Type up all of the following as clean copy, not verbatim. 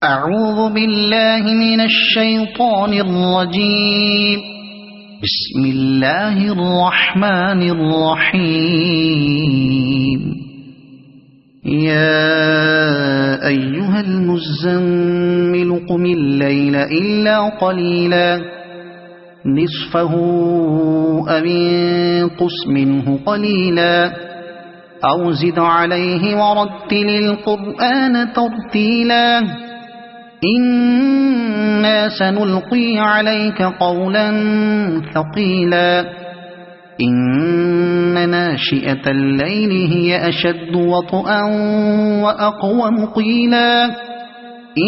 أعوذ بالله من الشيطان الرجيم. بسم الله الرحمن الرحيم. يا أيها المزمل قم الليل إلا قليلا نصفه أو انقص منه قليلا أو زد عليه ورتل القرآن ترتيلا إنا سنلقي عليك قولا ثقيلا إن ناشئة الليل هي أشد وطئا وأقوم قيلا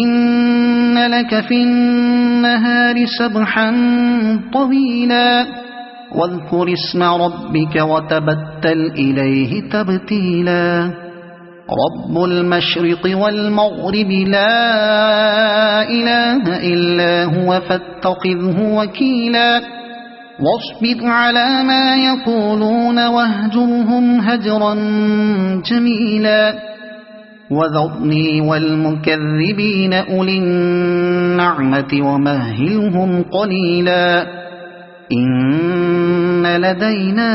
إن لك في النهار سبحا طويلا واذكر اسم ربك وتبتل إليه تبتيلا رب المشرق والمغرب لا إله إلا هو فاتخذه وكيلا واصبر على ما يقولون واهجرهم هجرا جميلا وذرني والمكذبين أولي النعمة ومهلهم قليلا إن لدينا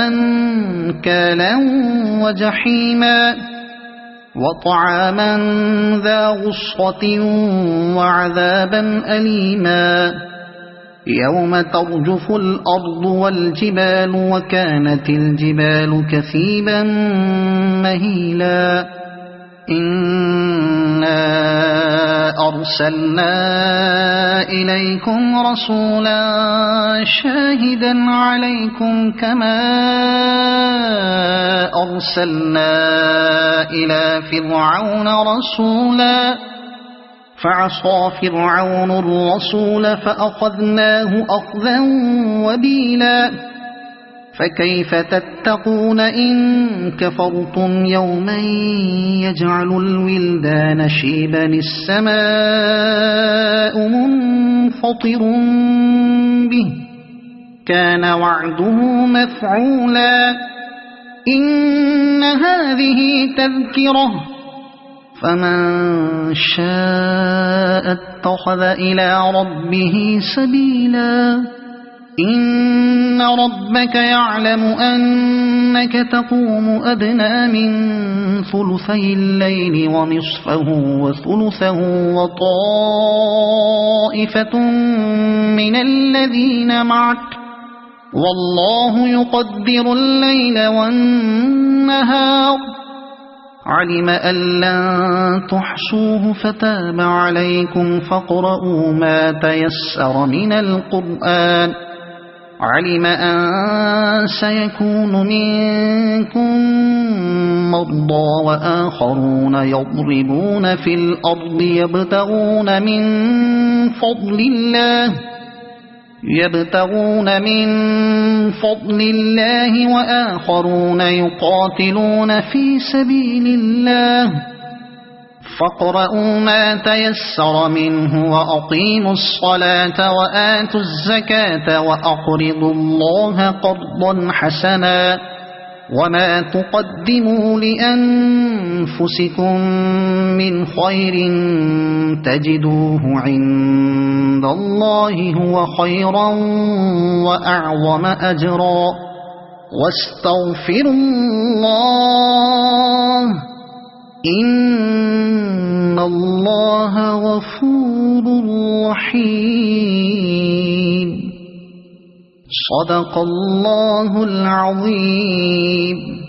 أنكالا وجحيما وطعاما ذا غصة وعذابا أليما يوم ترجف الأرض والجبال وكانت الجبال كثيبا مهيلا إنا أرسلنا إليكم رسولا شاهدا عليكم كما أرسلنا إلى فرعون رسولا فعصى فرعون الرسول فأخذناه أخذا وبيلا فكيف تتقون إن كفرتم يوما يجعل الولدان شيبا السماء منفطر به كان وعده مفعولا إن هذه تذكرة فمن شاء اتخذ إلى ربه سبيلا إن ربك يعلم أنك تقوم أدنى من ثلثي الليل ونصفه وثلثه وطائفة من الذين معك والله يقدر الليل والنهار علم أن لن تحصوه فتاب عليكم فاقرؤوا ما تيسر من القرآن علم أن سيكون منكم مرضى وآخرون يضربون في الأرض يبتغون من فضل الله وآخرون يقاتلون في سبيل الله فاقرؤوا ما تيسر منه وأقيموا الصلاة وآتوا الزكاة وأقرضوا الله قرضا حسنا وما تقدموا لأنفسكم من خير تجدوه عند الله هو خيرا وأعظم أجرا واستغفروا الله إن الله غفور رحيم صدق الله العظيم.